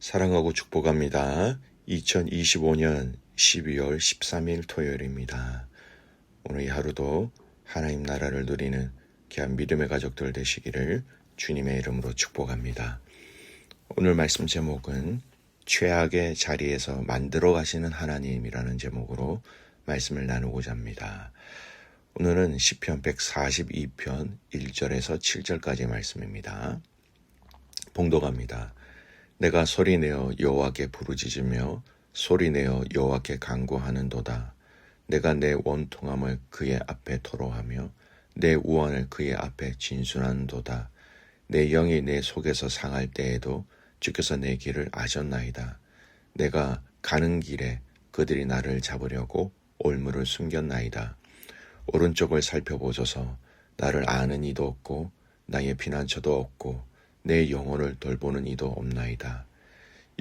사랑하고 축복합니다. 2025년 12월 13일 토요일입니다. 오늘 이 하루도 하나님 나라를 누리는 귀한 믿음의 가족들 되시기를 주님의 이름으로 축복합니다. 오늘 말씀 제목은 최악의 자리에서 만들어 가시는 하나님이라는 제목으로 말씀을 나누고자 합니다. 오늘은 시편 142편 1절에서 7절까지의 말씀입니다. 봉독합니다. 내가 소리내어 여호와께 부르짖으며 소리내어 여호와께 간구하는도다. 내가 내 원통함을 그의 앞에 토로하며 내 우환을 그의 앞에 진술하는도다. 내 영이 내 속에서 상할 때에도 주께서 내 길을 아셨나이다. 내가 가는 길에 그들이 나를 잡으려고 올무를 숨겼나이다. 오른쪽을 살펴보소서. 나를 아는 이도 없고 나의 피난처도 없고 내 영혼을 돌보는 이도 없나이다.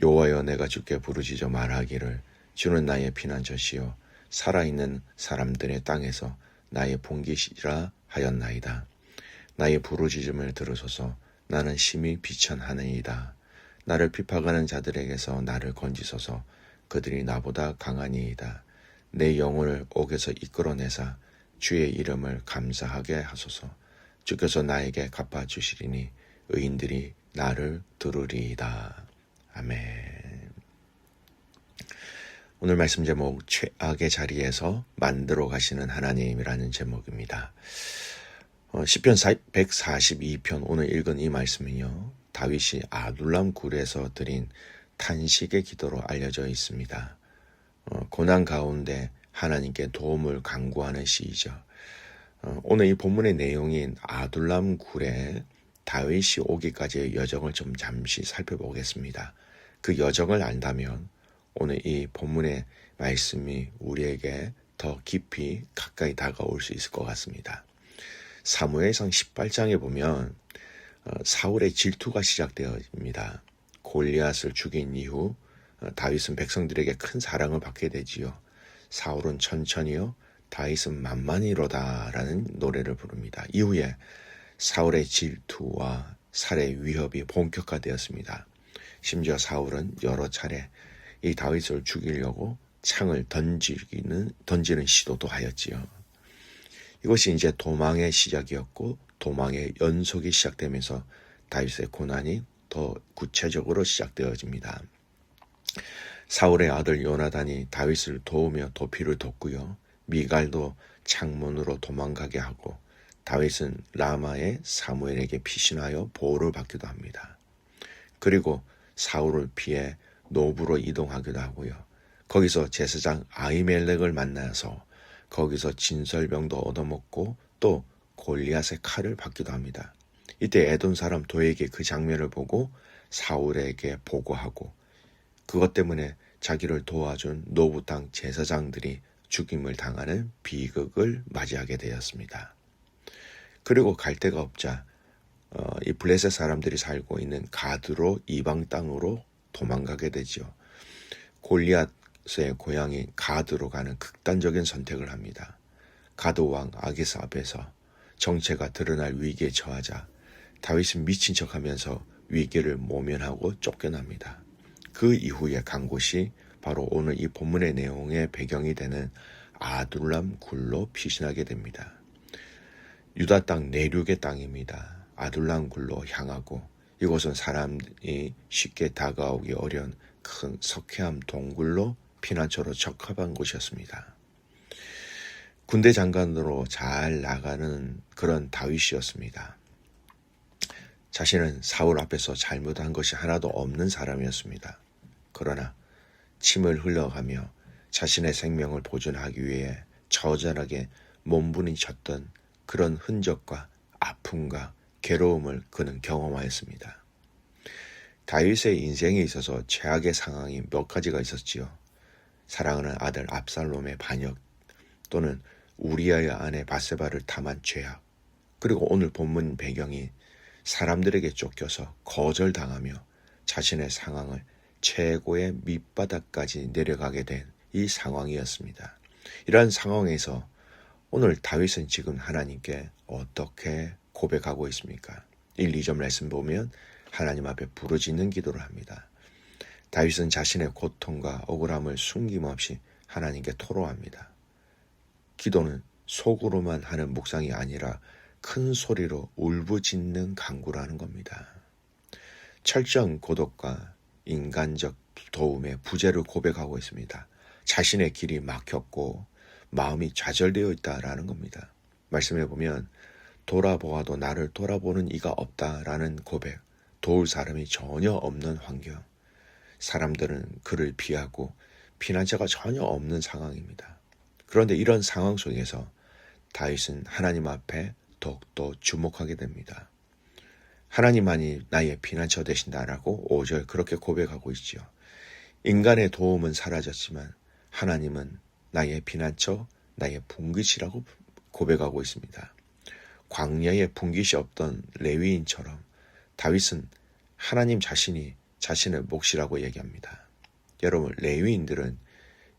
여호와여, 내가 주께 부르짖어 말하기를 주는 나의 피난처시요 살아있는 사람들의 땅에서 나의 본깃이라 하였나이다. 나의 부르짖음을 들으소서. 나는 심히 비천하니이다. 나를 핍박하는 자들에게서 나를 건지소서. 그들이 나보다 강하니이다. 내 영혼을 옥에서 이끌어내사 주의 이름을 감사하게 하소서. 주께서 나에게 갚아주시리니 의인들이 나를 들으리이다. 아멘. 오늘 말씀 제목 최악의 자리에서 만들어 가시는 하나님이라는 제목입니다. 시편 142편 오늘 읽은 이 말씀은요, 다윗이 아둘람 굴에서 드린 탄식의 기도로 알려져 있습니다. 고난 가운데 하나님께 도움을 간구하는 시이죠. 오늘 이 본문의 내용인 아둘람 굴에 다윗이 오기까지의 여정을 좀 잠시 살펴보겠습니다. 그 여정을 안다면 오늘 이 본문의 말씀이 우리에게 더 깊이 가까이 다가올 수 있을 것 같습니다. 사무엘상 18장에 보면 사울의 질투가 시작되어집니다. 골리앗을 죽인 이후 다윗은 백성들에게 큰 사랑을 받게 되지요. 사울은 천천히요, 다윗은 만만히로다라는 노래를 부릅니다. 이후에 사울의 질투와 살해 위협이 본격화되었습니다. 심지어 사울은 여러 차례 이 다윗을 죽이려고 창을 던지는 시도도 하였지요. 이것이 이제 도망의 시작이었고 도망의 연속이 시작되면서 다윗의 고난이 더 구체적으로 시작되어집니다. 사울의 아들 요나단이 다윗을 도우며 도피를 돕고요. 미갈도 창문으로 도망가게 하고 다윗은 라마의 사무엘에게 피신하여 보호를 받기도 합니다. 그리고 사울을 피해 노브로 이동하기도 하고요. 거기서 제사장 아히멜렉을 만나서 거기서 진설병도 얻어먹고 또 골리앗의 칼을 받기도 합니다. 이때 에돔 사람 도에게 그 장면을 보고 사울에게 보고하고 그것 때문에 자기를 도와준 노브 땅 제사장들이 죽임을 당하는 비극을 맞이하게 되었습니다. 그리고 갈 데가 없자 이 블레셋 사람들이 살고 있는 가드로 이방 땅으로 도망가게 되죠. 골리앗의 고향인 가드로 가는 극단적인 선택을 합니다. 가드 왕 아기스 앞에서 정체가 드러날 위기에 처하자 다윗은 미친 척하면서 위기를 모면하고 쫓겨납니다. 그 이후에 간 곳이 바로 오늘 이 본문의 내용의 배경이 되는 아둘람 굴로 피신하게 됩니다. 유다 땅 내륙의 땅입니다. 아둘람 굴로 향하고 이곳은 사람이 쉽게 다가오기 어려운 큰 석회암 동굴로 피난처로 적합한 곳이었습니다. 군대 장관으로 잘 나가는 그런 다윗이었습니다. 자신은 사울 앞에서 잘못한 것이 하나도 없는 사람이었습니다. 그러나 침을 흘려가며 자신의 생명을 보존하기 위해 처절하게 몸부림쳤던 그런 흔적과 아픔과 괴로움을 그는 경험하였습니다. 다윗의 인생에 있어서 최악의 상황이 몇 가지가 있었지요. 사랑하는 아들 압살롬의 반역, 또는 우리아의 아내 바세바를 탐한 죄악, 그리고 오늘 본문 배경이 사람들에게 쫓겨서 거절당하며 자신의 상황을 최고의 밑바닥까지 내려가게 된 이 상황이었습니다. 이러한 상황에서 오늘 다윗은 지금 하나님께 어떻게 고백하고 있습니까? 1, 2절 말씀 보면 하나님 앞에 부르짖는 기도를 합니다. 다윗은 자신의 고통과 억울함을 숨김없이 하나님께 토로합니다. 기도는 속으로만 하는 묵상이 아니라 큰 소리로 울부짖는 간구라는 겁니다. 철저한 고독과 인간적 도움의 부재를 고백하고 있습니다. 자신의 길이 막혔고 마음이 좌절되어 있다라는 겁니다. 말씀해 보면 돌아보아도 나를 돌아보는 이가 없다라는 고백, 도울 사람이 전혀 없는 환경, 사람들은 그를 피하고 피난처가 전혀 없는 상황입니다. 그런데 이런 상황 속에서 다윗은 하나님 앞에 더욱더 주목하게 됩니다. 하나님만이 나의 피난처 되신다라고 5절 그렇게 고백하고 있지요. 인간의 도움은 사라졌지만 하나님은 나의 피난처, 나의 분깃이라고 고백하고 있습니다. 광야에 분깃이 없던 레위인처럼 다윗은 하나님 자신이 자신의 몫이라고 얘기합니다. 여러분, 레위인들은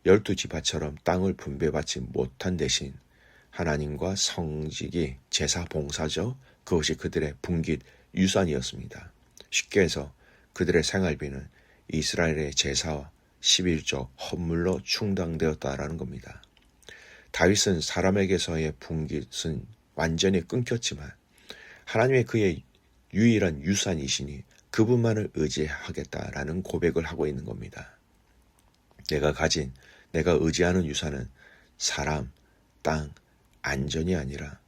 12지파처럼 땅을 분배받지 못한 대신 하나님과 성직이 제사 봉사죠. 그것이 그들의 분깃 유산이었습니다. 쉽게 해서 그들의 생활비는 이스라엘의 제사와 11조 헌물로 충당되었다라는 겁니다. 다윗은 사람에게서의 분깃은 완전히 끊겼지만 하나님의 그의 유일한 유산이시니 그분만을 의지하겠다라는 고백을 하고 있는 겁니다. 내가 의지하는 유산은 사람, 땅, 안전이 아니라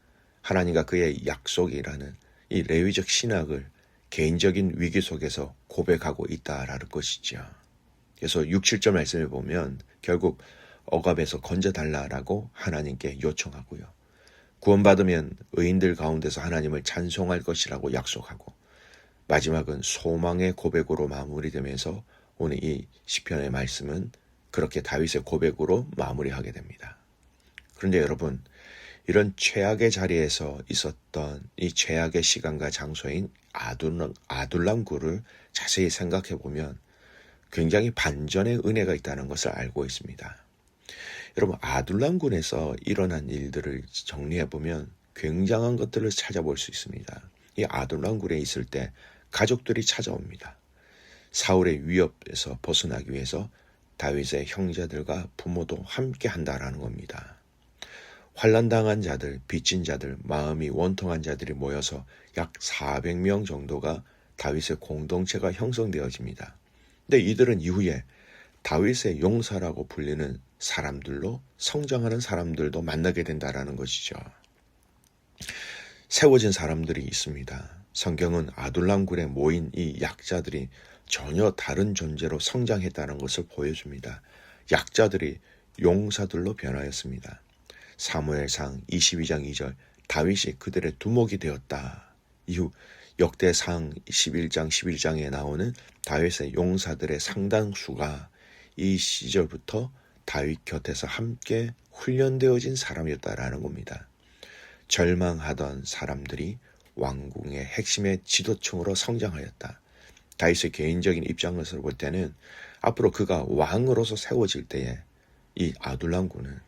하나님과 그의 약속이라는 이 레위적 신학을 개인적인 위기 속에서 고백하고 있다라는 것이죠. 그래서 6, 7절 말씀을 보면 결국 억압에서 건져달라라고 하나님께 요청하고요. 구원받으면 의인들 가운데서 하나님을 찬송할 것이라고 약속하고 마지막은 소망의 고백으로 마무리되면서 오늘 이 시편의 말씀은 그렇게 다윗의 고백으로 마무리하게 됩니다. 그런데 여러분, 이런 최악의 자리에서 있었던 이 최악의 시간과 장소인 아둘람굴을 자세히 생각해 보면 굉장히 반전의 은혜가 있다는 것을 알고 있습니다. 여러분, 아둘람굴에서 일어난 일들을 정리해 보면 굉장한 것들을 찾아볼 수 있습니다. 이 아둘람굴에 있을 때 가족들이 찾아옵니다. 사울의 위협에서 벗어나기 위해서 다윗의 형제들과 부모도 함께 한다라는 겁니다. 환난당한 자들, 빚진 자들, 마음이 원통한 자들이 모여서 약 400명 정도가 다윗의 공동체가 형성되어집니다. 근데 이들은 이후에 다윗의 용사라고 불리는 사람들로 성장하는 사람들도 만나게 된다라는 것이죠. 세워진 사람들이 있습니다. 성경은 아둘람굴에 모인 이 약자들이 전혀 다른 존재로 성장했다는 것을 보여줍니다. 약자들이 용사들로 변하였습니다. 사무엘상 22장 2절 다윗이 그들의 두목이 되었다. 이후 역대상 11장 11장에 나오는 다윗의 용사들의 상당수가 이 시절부터 다윗 곁에서 함께 훈련되어진 사람이었다라는 겁니다. 절망하던 사람들이 왕궁의 핵심의 지도층으로 성장하였다. 다윗의 개인적인 입장에서 볼 때는 앞으로 그가 왕으로서 세워질 때에 이 아둘람군은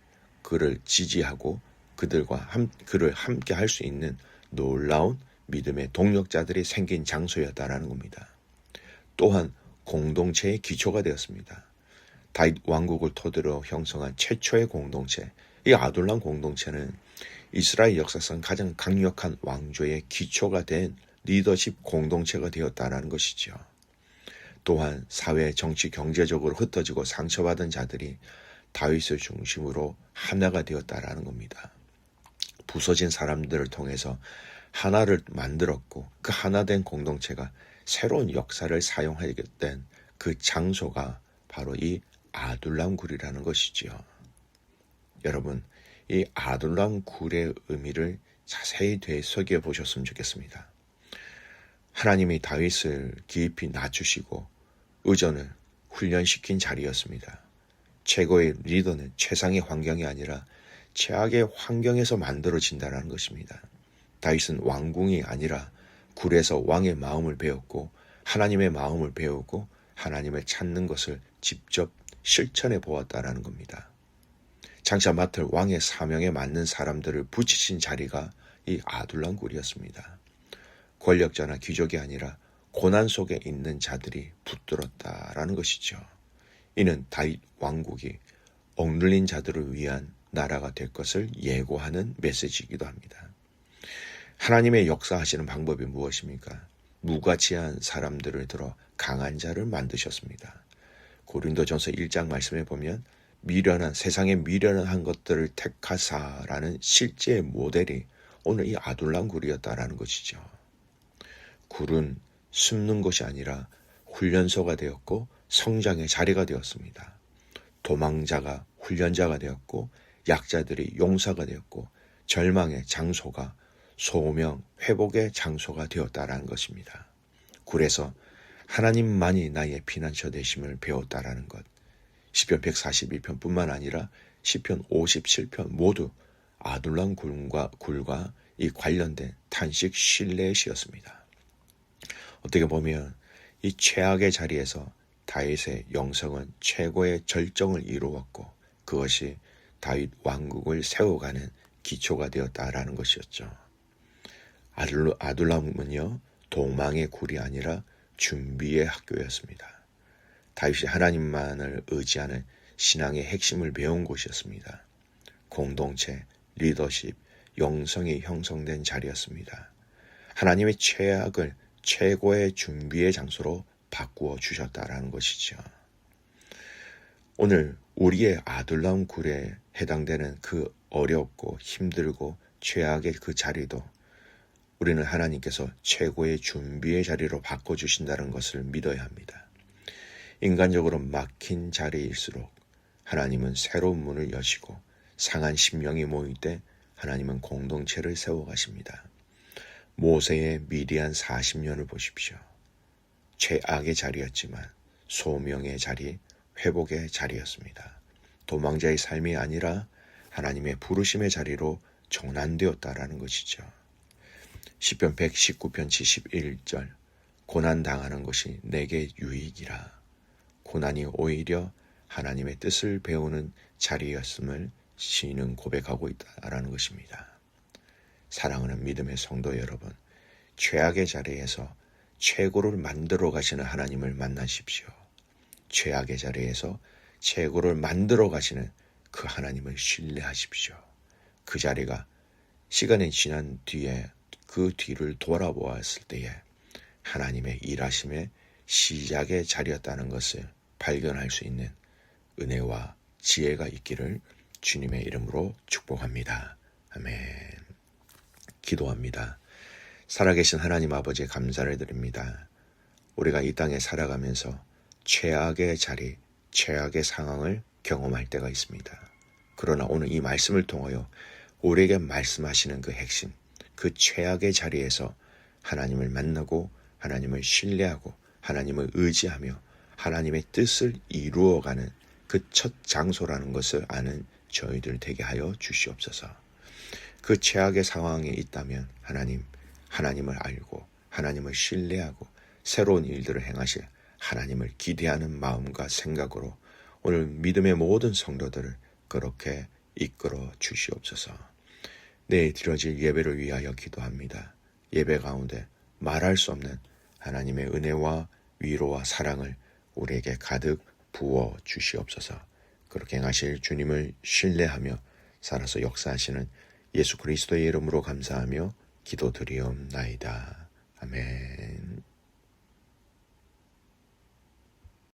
그를 지지하고 그를 함께 할 수 있는 놀라운 믿음의 동력자들이 생긴 장소였다라는 겁니다. 또한 공동체의 기초가 되었습니다. 다윗 왕국을 토대로 형성한 최초의 공동체, 이 아둘람 공동체는 이스라엘 역사상 가장 강력한 왕조의 기초가 된 리더십 공동체가 되었다는 것이죠. 또한 사회, 정치, 경제적으로 흩어지고 상처받은 자들이 다윗을 중심으로 하나가 되었다라는 겁니다. 부서진 사람들을 통해서 하나를 만들었고 그 하나된 공동체가 새로운 역사를 사용하게 된 그 장소가 바로 이 아둘람굴이라는 것이지요. 여러분, 이 아둘람굴의 의미를 자세히 되새겨 보셨으면 좋겠습니다. 하나님이 다윗을 깊이 낮추시고 의전을 훈련시킨 자리였습니다. 최고의 리더는 최상의 환경이 아니라 최악의 환경에서 만들어진다는 것입니다. 다윗은 왕궁이 아니라 굴에서 왕의 마음을 배웠고 하나님의 마음을 배우고 하나님을 찾는 것을 직접 실천해 보았다는 겁니다. 장차 맡을 왕의 사명에 맞는 사람들을 붙이신 자리가 이 아둘람굴이었습니다. 권력자나 귀족이 아니라 고난 속에 있는 자들이 붙들었다라는 것이죠. 이는 다윗 왕국이 억눌린 자들을 위한 나라가 될 것을 예고하는 메시지이기도 합니다. 하나님의 역사하시는 방법이 무엇입니까? 무가치한 사람들을 들어 강한 자를 만드셨습니다. 고린도전서 1장 말씀에 보면 세상에 미련한 것들을 택하사라는 실제 모델이 오늘 이 아둘람 굴이었다라는 것이죠. 굴은 숨는 곳이 아니라 훈련소가 되었고 성장의 자리가 되었습니다. 도망자가 훈련자가 되었고 약자들이 용사가 되었고 절망의 장소가 소명, 회복의 장소가 되었다라는 것입니다. 굴에서 하나님만이 나의 피난처 되심을 배웠다라는 것. 시편 142편뿐만 아니라 시편 57편 모두 아둘람 굴과 이 관련된 탄식 신뢰의 시였습니다. 어떻게 보면 이 최악의 자리에서 다윗의 영성은 최고의 절정을 이루었고 그것이 다윗 왕국을 세워가는 기초가 되었다라는 것이었죠. 아둘람은요, 도망의 굴이 아니라 준비의 학교였습니다. 다윗이 하나님만을 의지하는 신앙의 핵심을 배운 곳이었습니다. 공동체, 리더십, 영성이 형성된 자리였습니다. 하나님의 최악을 최고의 준비의 장소로 바꾸어 주셨다라는 것이죠. 오늘 우리의 아둘람 굴에 해당되는 그 어렵고 힘들고 최악의 그 자리도 우리는 하나님께서 최고의 준비의 자리로 바꿔주신다는 것을 믿어야 합니다. 인간적으로 막힌 자리일수록 하나님은 새로운 문을 여시고 상한 심령이 모일 때 하나님은 공동체를 세워가십니다. 모세의 미디안 40년을 보십시오. 최악의 자리였지만 소명의 자리, 회복의 자리였습니다. 도망자의 삶이 아니라 하나님의 부르심의 자리로 전환되었다라는 것이죠. 시편 119편 71절 고난당하는 것이 내게 유익이라. 고난이 오히려 하나님의 뜻을 배우는 자리였음을 시인은 고백하고 있다라는 것입니다. 사랑하는 믿음의 성도 여러분, 최악의 자리에서 최고를 만들어 가시는 하나님을 만나십시오. 최악의 자리에서 최고를 만들어 가시는 그 하나님을 신뢰하십시오. 그 자리가 시간이 지난 뒤에 그 뒤를 돌아보았을 때에 하나님의 일하심의 시작의 자리였다는 것을 발견할 수 있는 은혜와 지혜가 있기를 주님의 이름으로 축복합니다. 아멘. 기도합니다. 살아계신 하나님 아버지 감사를 드립니다. 우리가 이 땅에 살아가면서 최악의 자리, 최악의 상황을 경험할 때가 있습니다. 그러나 오늘 이 말씀을 통하여 우리에게 말씀하시는 그 핵심, 그 최악의 자리에서 하나님을 만나고 하나님을 신뢰하고 하나님을 의지하며 하나님의 뜻을 이루어가는 그 첫 장소라는 것을 아는 저희들 되게 하여 주시옵소서. 그 최악의 상황에 있다면 하나님을 알고 하나님을 신뢰하고 새로운 일들을 행하실 하나님을 기대하는 마음과 생각으로 오늘 믿음의 모든 성도들을 그렇게 이끌어 주시옵소서. 내일 드려질 예배를 위하여 기도합니다. 예배 가운데 말할 수 없는 하나님의 은혜와 위로와 사랑을 우리에게 가득 부어 주시옵소서. 그렇게 행하실 주님을 신뢰하며 살아서 역사하시는 예수 그리스도의 이름으로 감사하며 기도드리옵나이다. 아멘.